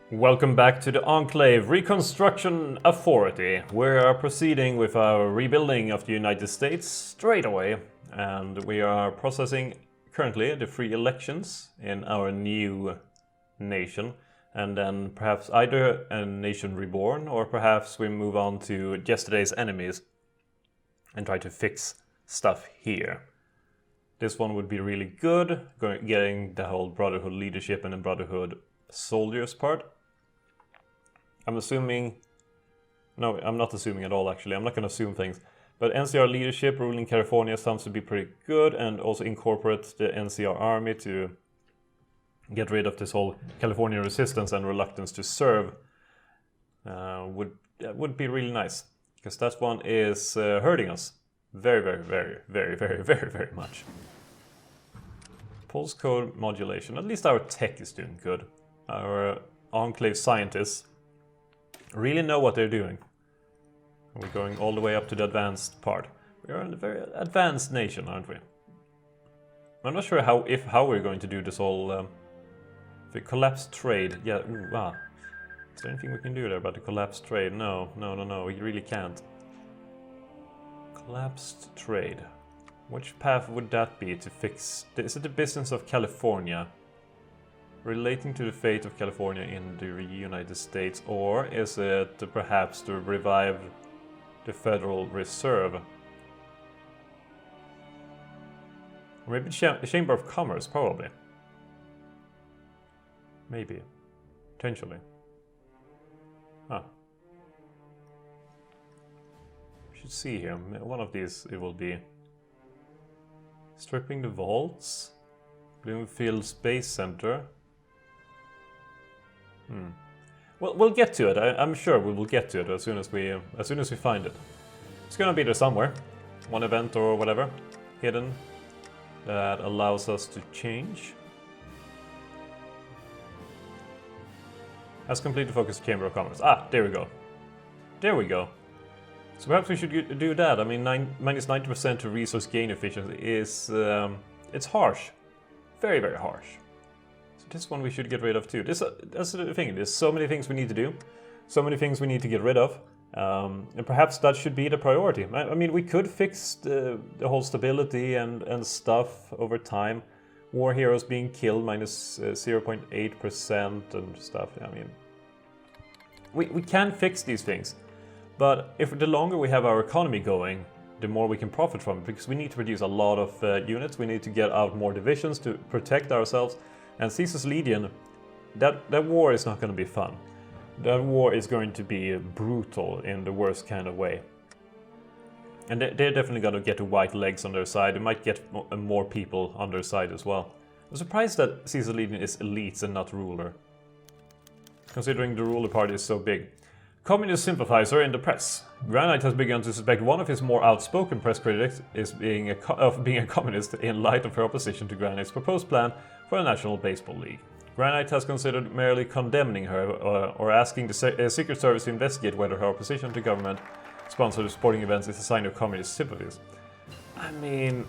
Welcome back to the Enclave Reconstruction Authority. We are proceeding with our rebuilding of the United States straight away, and we are processing currently the free elections in our new nation, and then perhaps either a nation reborn or perhaps we move on to yesterday's enemies and try to fix stuff here. This one would be really good, getting the whole Brotherhood leadership and the Brotherhood soldiers part. I'm assuming... No, I'm not assuming at all, actually. I'm not going to assume things. But NCR leadership ruling California sounds to be pretty good, and also incorporate the NCR Army to get rid of this whole California resistance and reluctance to serve. Would be really nice, because that one is hurting us very much. Pulse code modulation. At least our tech is doing good. Our Enclave scientists really know what they're doing. We're going all the way up to the advanced part. We are in a very advanced nation, aren't we? I'm not sure how we're going to do this all. If we collapse trade, yeah. Ooh, ah. Is there anything we can do there about the collapsed trade? No. We really can't. Collapsed trade. Which path would that be to fix? Is it the business of California? Relating to the fate of California in the United States, or is it perhaps to revive the Federal Reserve? Or maybe the Chamber of Commerce, probably. Maybe. Potentially. Huh. We should see here. One of these it will be. Stripping the vaults. Bloomfield Space Center. Well, we'll get to it. I'm sure we will get to it as soon as we find it. It's gonna be there somewhere, one event or whatever, hidden, that allows us to change. Has completed focus Chamber of Commerce. Ah, there we go. There we go. So perhaps we should do that. I mean, minus 90% to resource gain efficiency is it's harsh, very harsh. This one we should get rid of too. That's the thing, there's so many things we need to do, so many things we need to get rid of, and perhaps that should be the priority. I mean, we could fix the whole stability and stuff over time. War heroes being killed minus 0.8% and stuff. I mean, we can fix these things, but if the longer we have our economy going, the more we can profit from it, because we need to produce a lot of units. We need to get out more divisions to protect ourselves. And Caesar's Legion, that war is not going to be fun. That war is going to be brutal in the worst kind of way. And they're definitely going to get the white legs on their side. They might get more people on their side as well. I'm surprised that Caesar's Legion is elites and not ruler, considering the ruler party is so big. Communist sympathizer in the press. Granite has begun to suspect one of his more outspoken press critics of being a communist in light of her opposition to Granite's proposed plan for a National Baseball League. Granite has considered merely condemning her or asking the Secret Service to investigate whether her opposition to government-sponsored sporting events is a sign of communist sympathies. I mean,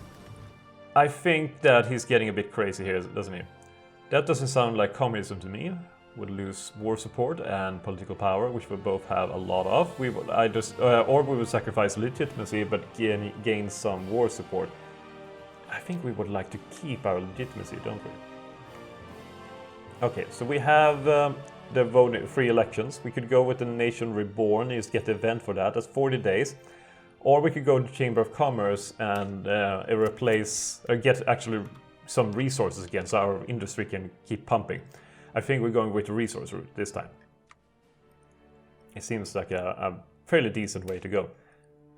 I think that he's getting a bit crazy here, doesn't he? That doesn't sound like communism to me. Would lose war support and political power, which we both have a lot of. We would or we would sacrifice legitimacy but gain some war support. I think we would like to keep our legitimacy, don't we? Okay, so we have the voting free elections. We could go with the Nation Reborn, just get the event for that. That's 40 days. Or we could go to Chamber of Commerce and get actually some resources again, so our industry can keep pumping. I think we're going with the resource route this time. It seems like a fairly decent way to go.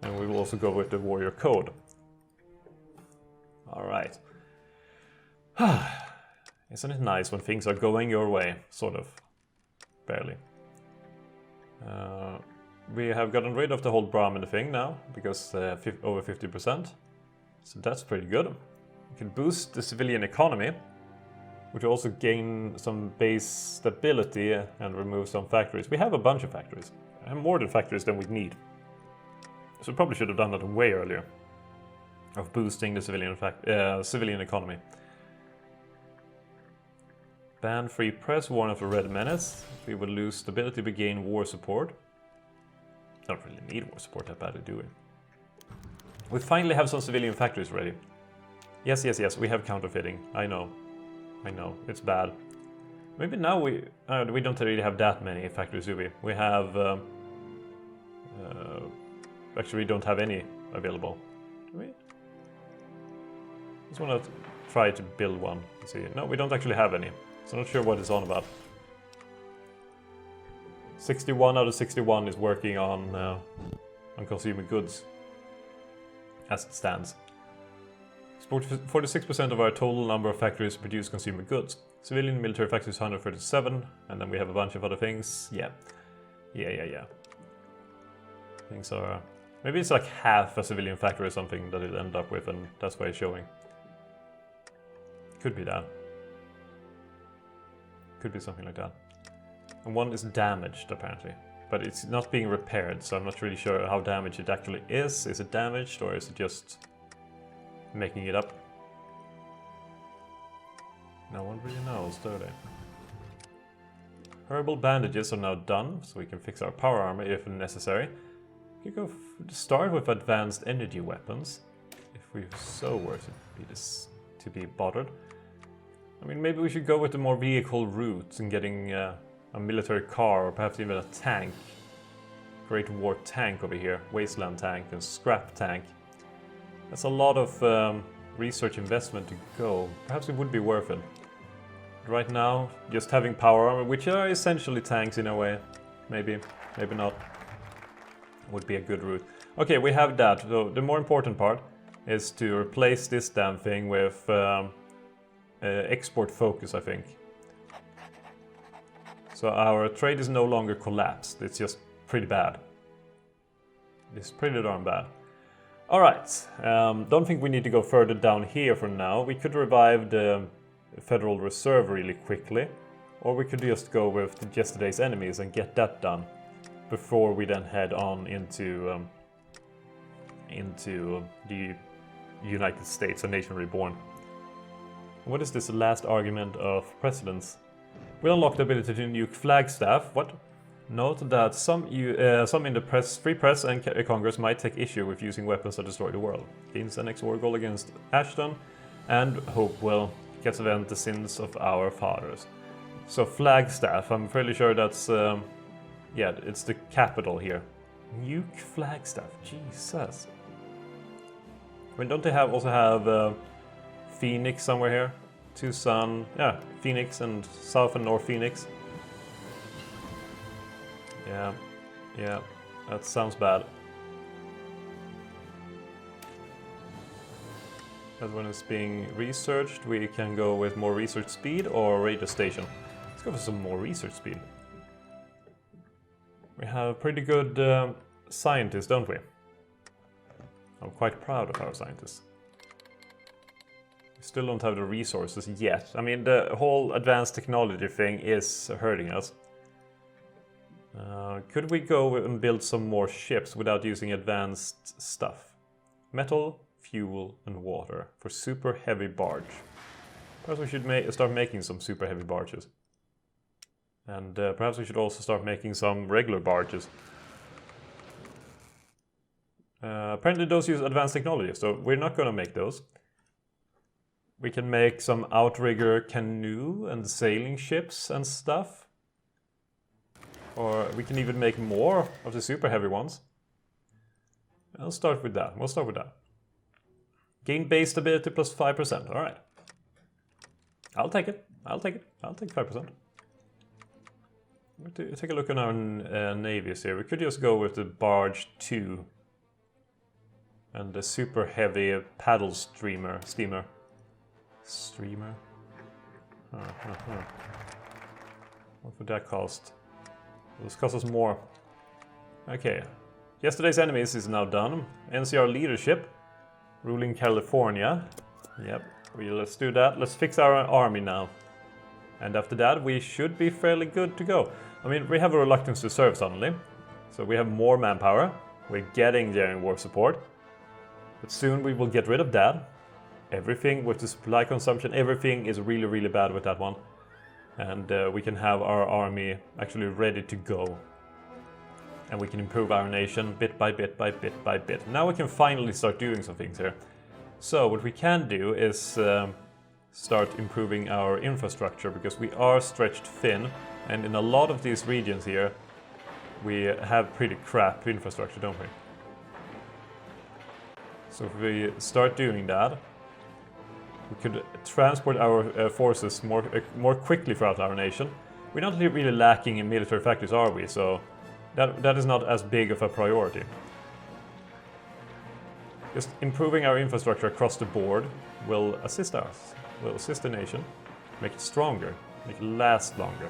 And we will also go with the warrior code. Alright. Isn't it nice when things are going your way? Sort of. Barely. We have gotten rid of the whole Brahmin thing now, because over 50%. So that's pretty good. We can boost the civilian economy, which will also gain some base stability and remove some factories. We have a bunch of factories. We have more factories than we need. So we probably should have done that way earlier, of boosting the civilian economy. Ban free press, warn of a red menace. We will lose stability but gain war support. Don't really need war support that badly, do we? We finally have some civilian factories ready. Yes, yes, yes, we have counterfeiting. I know, it's bad. Maybe now we don't really have that many factories, do we? We have... actually, we don't have any available. Do we? Just want to try to build one. Let's see. No, we don't actually have any. So I'm not sure what it's on about. 61 out of 61 is working on consumer goods. As it stands. 46% of our total number of factories produce consumer goods. Civilian military factories 137, and then we have a bunch of other things. Yeah. Things are... Maybe it's like half a civilian factory or something that it ended up with, and that's why it's showing. Could be that. Could be something like that. And one is damaged, apparently. But it's not being repaired, so I'm not really sure how damaged it actually is. Is it damaged, or is it just making it up? No one really knows, do they? Herbal bandages are now done, so we can fix our power armor if necessary. We could go start with advanced energy weapons, if we so were to be bothered. I mean, maybe we should go with the more vehicle routes and getting a military car, or perhaps even a tank. Great War tank over here, Wasteland tank and scrap tank. That's a lot of research investment to go. Perhaps it would be worth it. Right now, just having power armor, which are essentially tanks in a way, maybe not, would be a good route. Okay, we have that. So the more important part is to replace this damn thing with export focus, I think. So our trade is no longer collapsed. It's just pretty bad. It's pretty darn bad. Alright, don't think we need to go further down here for now. We could revive the Federal Reserve really quickly. Or we could just go with yesterday's enemies and get that done. Before we then head on into the United States, a nation reborn. What is this last argument of precedence? We unlock the ability to nuke Flagstaff. What? Note that some in the free press and Congress might take issue with using weapons to destroy the world. Gains the next war goal against Ashton, and Hopewell gets to avenge the sins of our fathers. So Flagstaff, I'm fairly sure that's yeah, it's the capital here. Nuke Flagstaff, Jesus. I mean, don't they also have Phoenix somewhere here? Tucson, yeah, Phoenix and South and North Phoenix. Yeah, that sounds bad. As when it's being researched, we can go with more research speed or radio station. Let's go for some more research speed. We have pretty good scientists, don't we? I'm quite proud of our scientists. We still don't have the resources yet. I mean, the whole advanced technology thing is hurting us. Could we go and build some more ships without using advanced stuff? Metal, fuel, and water for super heavy barge. Perhaps we should start making some super heavy barges. And perhaps we should also start making some regular barges. Apparently those use advanced technology, so we're not going to make those. We can make some outrigger canoe and sailing ships and stuff. Or we can even make more of the super heavy ones. I'll start with that. We'll start with that. Gain base stability plus 5%. Alright. I'll take it. I'll take 5%. Take a look at our navies here. We could just go with the barge 2. And the super heavy paddle steamer. Streamer? What would that cost? This costs us more. Okay. Yesterday's enemies is now done. NCR leadership. Ruling California. Yep. Let's do that. Let's fix our army now. And after that, we should be fairly good to go. I mean, we have a reluctance to serve suddenly. So we have more manpower. We're getting daring war support. But soon we will get rid of that. Everything with the supply consumption, everything is really, really bad with that one. And we can have our army actually ready to go. And we can improve our nation bit by bit by bit by bit. Now we can finally start doing some things here. So what we can do is start improving our infrastructure, because we are stretched thin, and in a lot of these regions here we have pretty crap infrastructure, don't we? So if we start doing that, we could transport our forces more quickly throughout our nation. We're not really lacking in military factories, are we? So that is not as big of a priority. Just improving our infrastructure across the board will assist us, will assist the nation, make it stronger, make it last longer.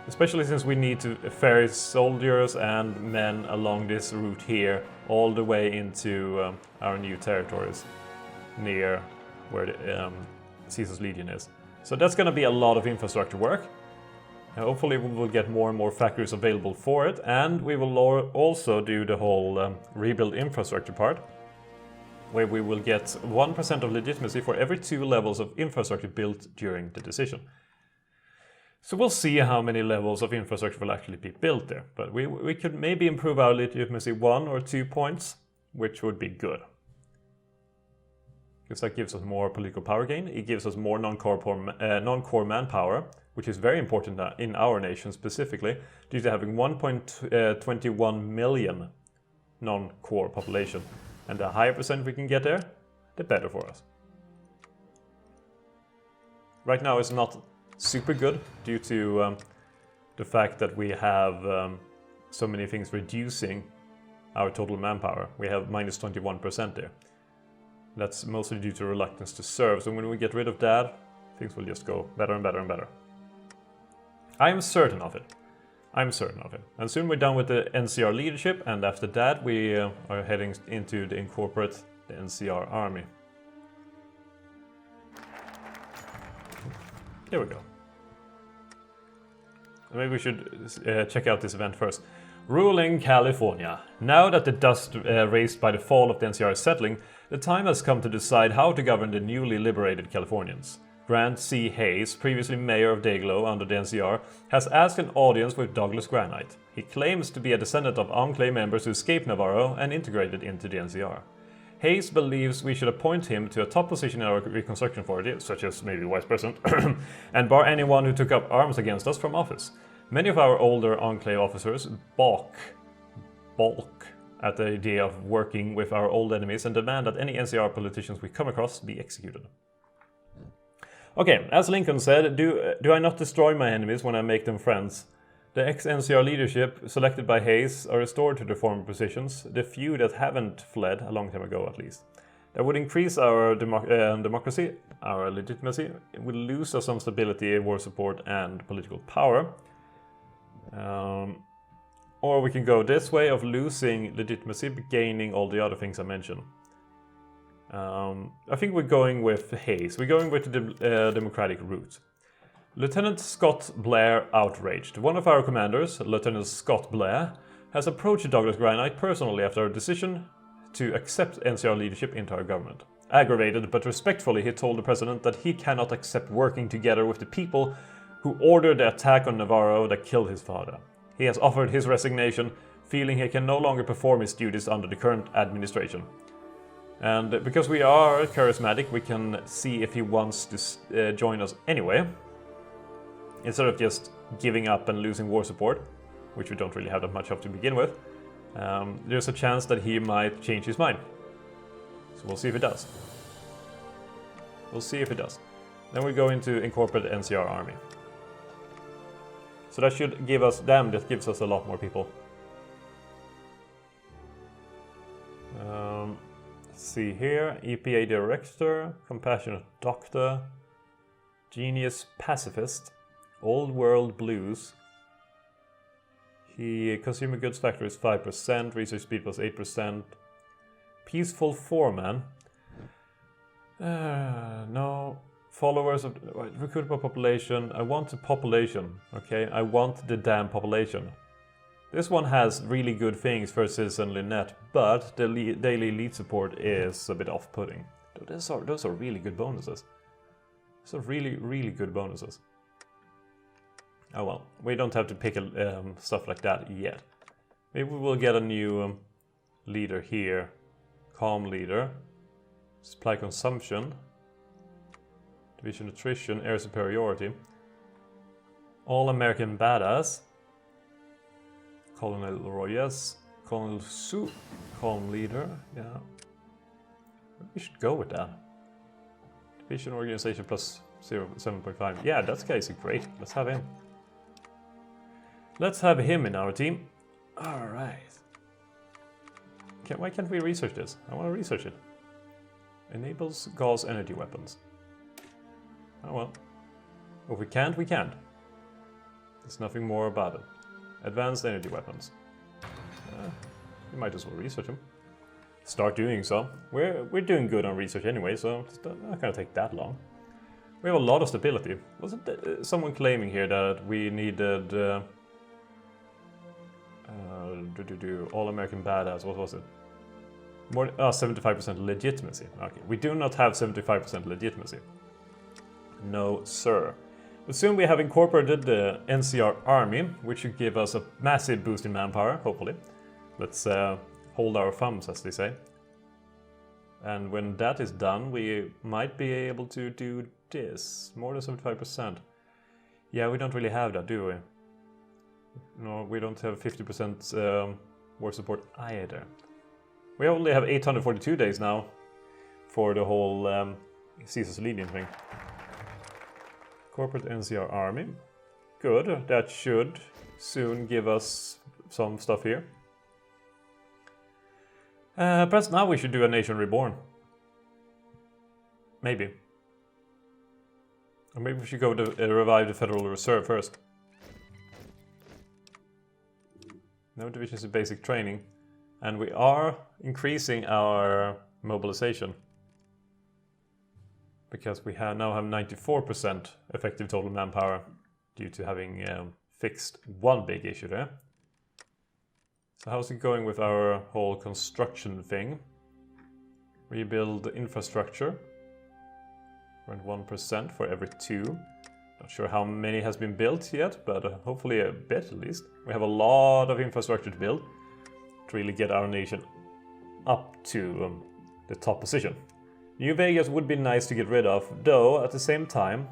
Especially since we need to ferry soldiers and men along this route here, all the way into our new territories, near where the Caesar's Legion is. So that's going to be a lot of infrastructure work. Hopefully we will get more and more factories available for it, and we will also do the whole rebuild infrastructure part, where we will get 1% of legitimacy for every 2 levels of infrastructure built during the decision. So we'll see how many levels of infrastructure will actually be built there, but we could maybe improve our legitimacy 1 or 2 points, which would be good. Because that gives us more political power gain, it gives us more non-core manpower, which is very important in our nation specifically, due to having 1.21 million non-core population. And the higher percent we can get there, the better for us. Right now it's not super good due to the fact that we have so many things reducing our total manpower. We have minus 21% there. That's mostly due to reluctance to serve, so when we get rid of that, things will just go better and better and better. I am certain of it. I'm certain of it. And soon we're done with the NCR leadership, and after that we are heading into the incorporate, the NCR Army. Here we go. Maybe we should check out this event first. Ruling California. Now that the dust raised by the fall of the NCR is settling, the time has come to decide how to govern the newly liberated Californians. Grant C. Hayes, previously mayor of Dayglow under the NCR, has asked an audience with Douglas Granite. He claims to be a descendant of Enclave members who escaped Navarro and integrated into the NCR. Hayes believes we should appoint him to a top position in our Reconstruction Authority, such as maybe Vice President, and bar anyone who took up arms against us from office. Many of our older Enclave officers balk at the idea of working with our old enemies and demand that any NCR politicians we come across be executed. Okay, as Lincoln said, do I not destroy my enemies when I make them friends? The ex-NCR leadership, selected by Hayes, are restored to their former positions, the few that haven't fled, a long time ago at least. That would increase our democracy, our legitimacy. It would lose us some stability, war support, and political power. Or we can go this way of losing legitimacy, but gaining all the other things I mentioned. I think we're going with Hayes. We're going with the democratic route. Lieutenant Scott Blair outraged. One of our commanders, Lieutenant Scott Blair, has approached Douglas Granite personally after our decision to accept NCR leadership into our government. Aggravated but respectfully, he told the president that he cannot accept working together with the people who ordered the attack on Navarro that killed his father. He has offered his resignation, feeling he can no longer perform his duties under the current administration. And because we are charismatic, we can see if he wants to join us anyway, instead of just giving up and losing war support, which we don't really have that much of to begin with. There's a chance that he might change his mind. So we'll see if he does. We'll see if he does. Then we go into incorporate NCR Army. So that should give us, that gives us a lot more people. Let's see here, EPA Director, Compassionate Doctor, Genius Pacifist, Old World Blues. Consumer Goods Factor is 5%, Research Speed plus 8%. Peaceful Foreman. No. Followers of recruitable population. I want the population, okay? I want the damn population. This one has really good things for Citizen Lynette, but the daily lead support is a bit off-putting. Those are really good bonuses. Those are really, really good bonuses. Oh well, we don't have to pick stuff like that yet. Maybe we will get a new leader here. Calm leader. Supply consumption. Division attrition, air superiority. All American badass. Colonel Royes. Colonel Su. Calm leader, yeah. We should go with that. Division organization plus 7.5. Yeah, that guy is great. Let's have him. Let's have him in our team. Alright. Why can't we research this? I want to research it. Enables gauss energy weapons. Oh well. If we can't, we can't. There's nothing more about it. Advanced energy weapons. We might as well research them. Start doing so. We're doing good on research anyway, so it's not gonna take that long. We have a lot of stability. Wasn't someone claiming here that we needed all American badass? What was it? More 75% legitimacy. Okay, we do not have 75% legitimacy. No, sir. But soon we have incorporated the NCR Army, which should give us a massive boost in manpower, hopefully. Let's hold our thumbs, as they say. And when that is done, we might be able to do this. More than 75%. Yeah, we don't really have that, do we? No, we don't have 50% war support either. We only have 842 days now for the whole Caesar's Legion thing. Corporate NCR Army. Good, that should soon give us some stuff here. Perhaps now we should do a Nation Reborn. Maybe. Or maybe we should go to revive the Federal Reserve first. No divisions in basic training. And we are increasing our mobilization. Because we now have 94% effective total manpower due to having fixed one big issue there. So how's it going with our whole construction thing? Rebuild infrastructure. Around 1% for every 2. Not sure how many has been built yet, but hopefully a bit at least. We have a lot of infrastructure to build to really get our nation up to the top position. New Vegas would be nice to get rid of, though at the same time,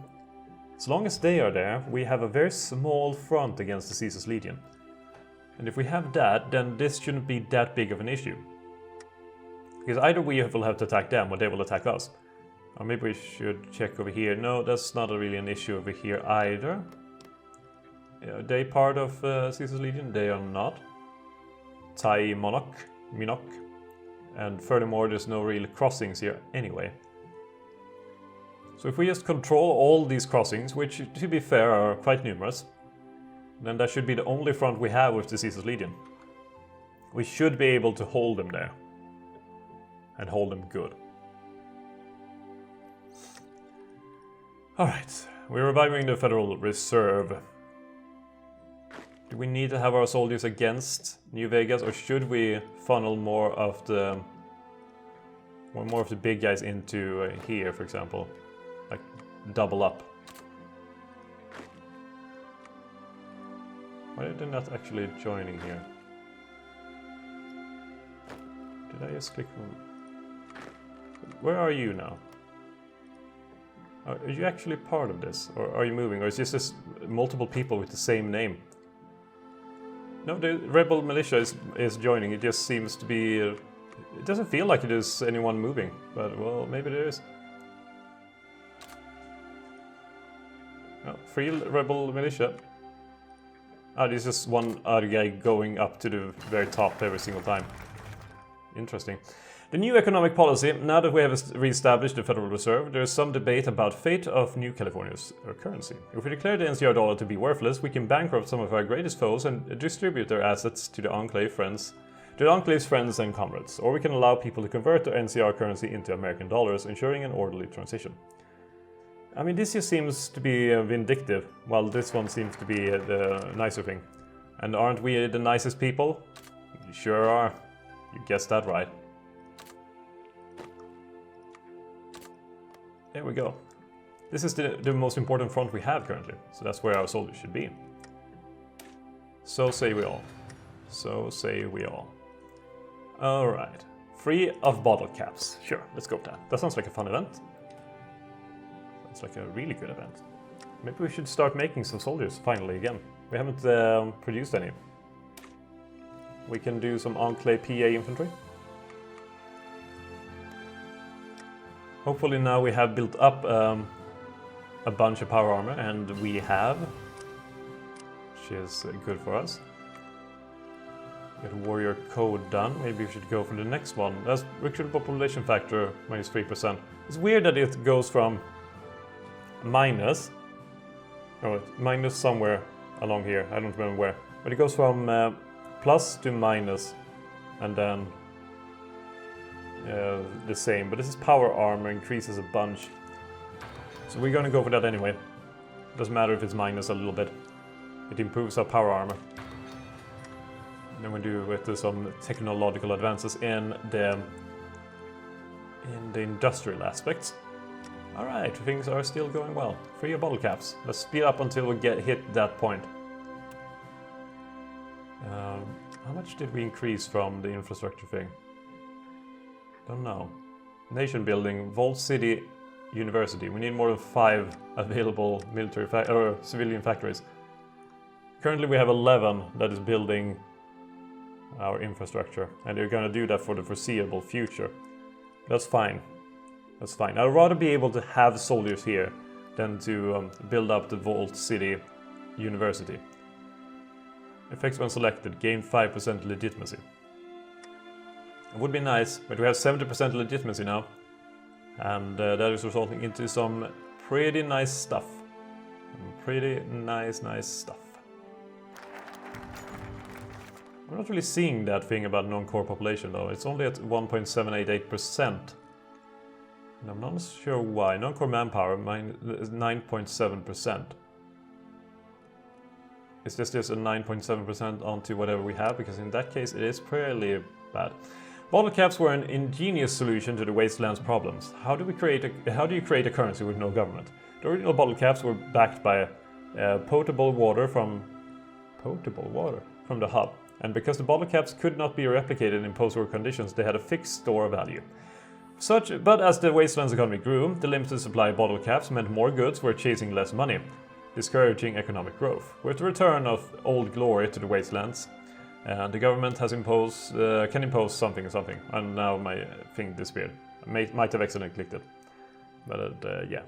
as long as they are there, we have a very small front against the Caesar's Legion. And if we have that, then this shouldn't be that big of an issue. Because either we will have to attack them or they will attack us. Or maybe we should check over here. No, that's not really an issue over here either. Are they part of Caesar's Legion? They are not. Tai Minok. And furthermore, there's no real crossings here anyway. So if we just control all these crossings, which to be fair are quite numerous, then that should be the only front we have with the Caesar's Legion. We should be able to hold them there. And hold them good. Alright, we're reviving the Federal Reserve. Do we need to have our soldiers against New Vegas, or should we funnel more of the big guys into here, for example? Like double up. Why are they not actually joining here? Did I just click on... Where are you now? Are you actually part of this? Or are you moving? Or is this just multiple people with the same name? No, the rebel militia is joining. It just seems to be... it doesn't feel like it is anyone moving. But, well, maybe there is. Oh, free rebel militia. Ah, this is one other guy going up to the very top every single time. Interesting. The new economic policy, now that we have re-established the Federal Reserve, there is some debate about fate of New California's currency. If we declare the NCR dollar to be worthless, we can bankrupt some of our greatest foes and distribute their assets to the Enclave's friends and comrades. Or we can allow people to convert their NCR currency into American dollars, ensuring an orderly transition. I mean, this just seems to be vindictive, while this one seems to be the nicer thing. And aren't we the nicest people? You sure are. You guessed that right. There we go. This is the most important front we have currently, so that's where our soldiers should be. So say we all. So say we all. Alright. Free of bottle caps. Sure, let's go with that. That sounds like a fun event. Sounds like a really good event. Maybe we should start making some soldiers finally again. We haven't produced any. We can do some Enclave PA infantry. Hopefully now we have built up a bunch of power armor, and we have, which is good for us. Get warrior code done. Maybe we should go for the next one. That's recruit population factor minus 3%. It's weird that it goes from minus somewhere along here. I don't remember where, but it goes from plus to minus, and then the same. But this is power armor, increases a bunch. So we're gonna go for that anyway. Doesn't matter if it's minus a little bit. It improves our power armor. And then we do with some technological advances in the industrial aspects. Alright, things are still going well. Free of bottle caps. Let's speed up until we hit that point. How much did we increase from the infrastructure thing? Don't know. Nation building, Vault City University. We need more than 5 available military or civilian factories. Currently we have 11 that is building our infrastructure, and they're going to do that for the foreseeable future. That's fine. That's fine. I'd rather be able to have soldiers here than to build up the Vault City University. Effects when selected, gain 5% legitimacy. It would be nice, but we have 70% legitimacy now, and that is resulting into some pretty nice stuff. Pretty nice stuff. I'm not really seeing that thing about non-core population though. It's only at 1.788%. And I'm not sure why. Non-core manpower is 9.7%. Is this just a 9.7% onto whatever we have? Because in that case it is pretty bad. Bottle caps were an ingenious solution to the Wasteland's problems. How do you create a currency with no government? The original bottle caps were backed by potable water from the hub. And because the bottle caps could not be replicated in post-war conditions, they had a fixed store value. But as the Wasteland's economy grew, the limited supply of bottle caps meant more goods were chasing less money, discouraging economic growth. With the return of old glory to the Wastelands, the government has can impose something, and now my thing disappeared. I might have accidentally clicked it, but yeah.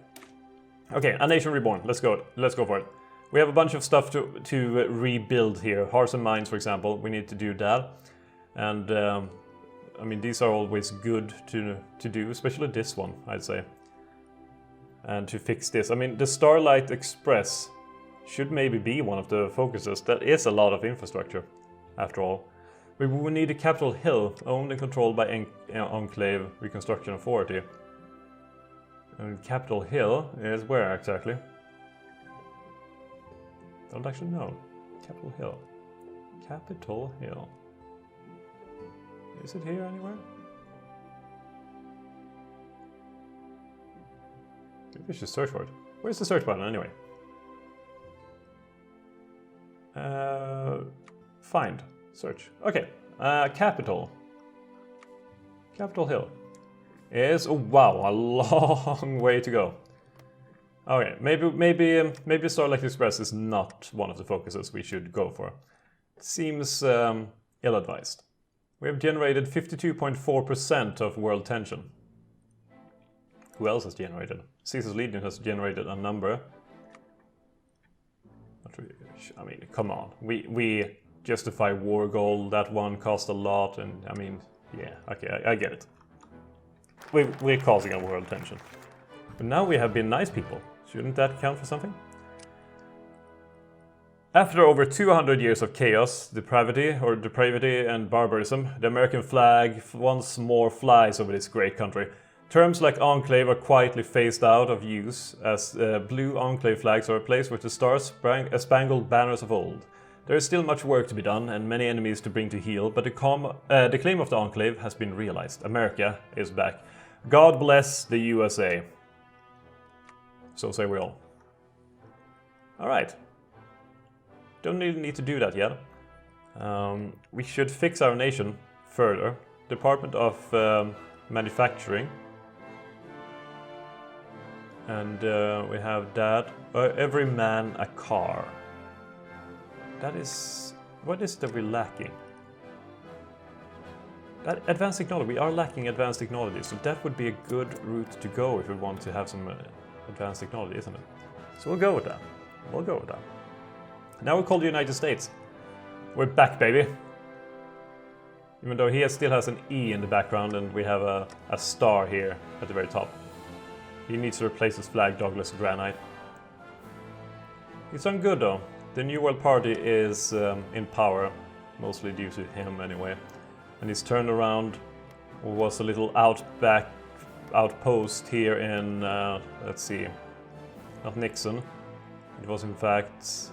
Okay, a nation reborn. Let's go for it. We have a bunch of stuff to rebuild here. Hearts and mines, for example. We need to do that, and I mean these are always good to do, especially this one, I'd say. And to fix this, I mean the Starlight Express should maybe be one of the focuses. That is a lot of infrastructure, after all. We will need a Capitol Hill, owned and controlled by Enclave Reconstruction Authority. And Capitol Hill is where exactly? Don't actually know. Capitol Hill. Capitol Hill. Is it here anywhere? Maybe we should search for it. Where's the search button anyway? Find. Search. Okay. Capitol. Capitol Hill. Is, oh wow, a long way to go. Okay, maybe Starlight Express is not one of the focuses we should go for. It seems ill-advised. We have generated 52.4% of world tension. Who else has generated? Caesar's Legion has generated a number. I mean, come on. We justify war goal. That one cost a lot, and I mean, yeah, okay, I get it. We're causing a world tension. But now we have been nice people. Shouldn't that count for something? After over 200 years of chaos, depravity and barbarism, the American flag once more flies over this great country. Terms like Enclave are quietly phased out of use, as blue Enclave flags are replaced with the star-spangled banners of old. There is still much work to be done and many enemies to bring to heel, but the claim of the Enclave has been realized. America is back. God bless the USA. So say we all. Alright. Don't need to do that yet. We should fix our nation further. Department of Manufacturing. And we have that. Every man a car. That is... What is that we're lacking? That advanced technology. We are lacking advanced technology, so that would be a good route to go if we want to have some advanced technology, isn't it? So we'll go with that. We'll go with that. Now we call the United States. We're back, baby. Even though he still has an E in the background and we have a star here at the very top. He needs to replace his flag, Douglas Granite. He's done good though. The New World Party is in power, mostly due to him anyway. And he's turned around, was a little outpost here in, let's see, not Nixon. It was in fact,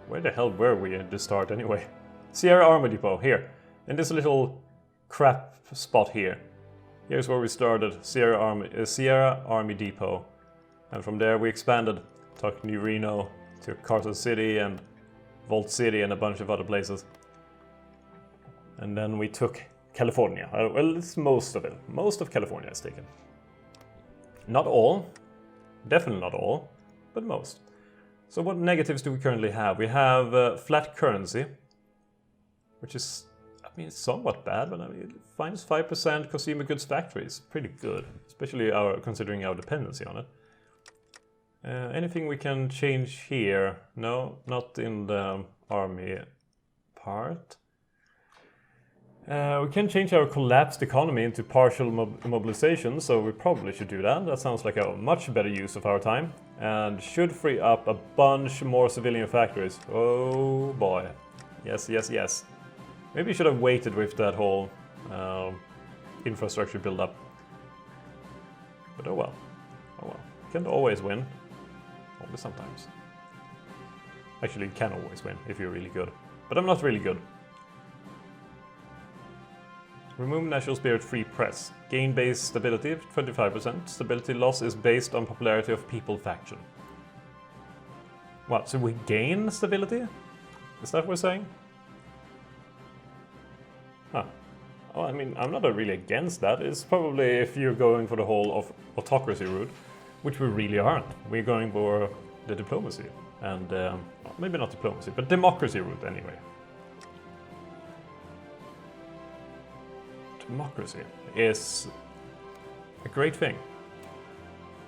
where the hell were we at the start anyway? Sierra Army Depot, here. In this little crap spot here. Here's where we started, Sierra Army Depot. And from there we expanded, took New Reno to Carson City and Vault City and a bunch of other places. And then we took California. Well, it's most of it. Most of California is taken. Not all. Definitely not all. But most. So what negatives do we currently have? We have flat currency. Which is, I mean, it's somewhat bad. But I mean, minus 5% consumer goods factories. Pretty good. Especially considering our dependency on it. Anything we can change here? No, not in the army part. We can change our collapsed economy into partial mobilization, so we probably should do that. That sounds like a much better use of our time. And should free up a bunch more civilian factories. Oh boy. Yes, yes, yes. Maybe we should have waited with that whole infrastructure build-up. But oh well. Oh well. Can't always win. Only sometimes. Actually, you can always win if you're really good. But I'm not really good. Remove National Spirit Free Press. Gain base stability 25%. Stability loss is based on popularity of people faction. What, so we gain stability? Is that what we're saying? Huh. Oh, I mean, I'm not really against that. It's probably if you're going for the whole autocracy route, which we really aren't. We're going for the diplomacy. And, well, maybe not diplomacy, but democracy route anyway. Democracy is a great thing.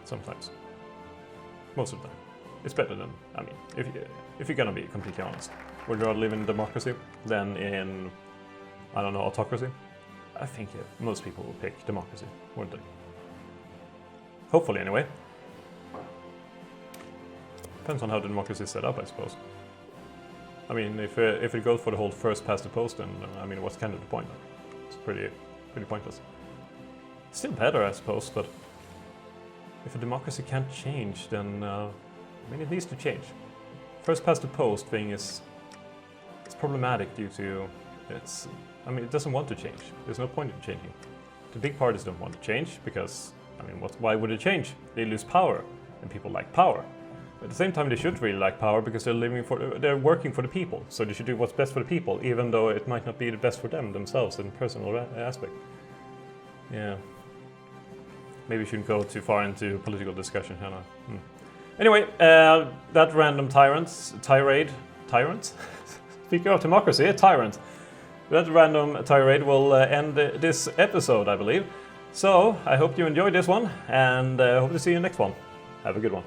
Sometimes. Most of the time. It's better than, I mean, if you're gonna be completely honest. Would you rather live in democracy than in, I don't know, autocracy? I think most people will pick democracy, wouldn't they? Hopefully, anyway. Depends on how the democracy is set up, I suppose. I mean, if it goes for the whole first past the post, then, I mean, what's kind of the point? It's pretty pointless. Still better, I suppose, but if a democracy can't change, then I mean, it needs to change. First past the post thing it's problematic due to I mean, it doesn't want to change. There's no point in changing. The big parties don't want to change because, I mean, why would it change? They lose power, and people like power. But at the same time, they should really like power because they're working for the people. So they should do what's best for the people, even though it might not be the best for them themselves in personal aspect. Yeah. Maybe we shouldn't go too far into political discussion, Hannah. Anyway, that random tyrant? Speaking of democracy, a tyrant. That random tirade will end this episode, I believe. So, I hope you enjoyed this one, and hope to see you in the next one. Have a good one.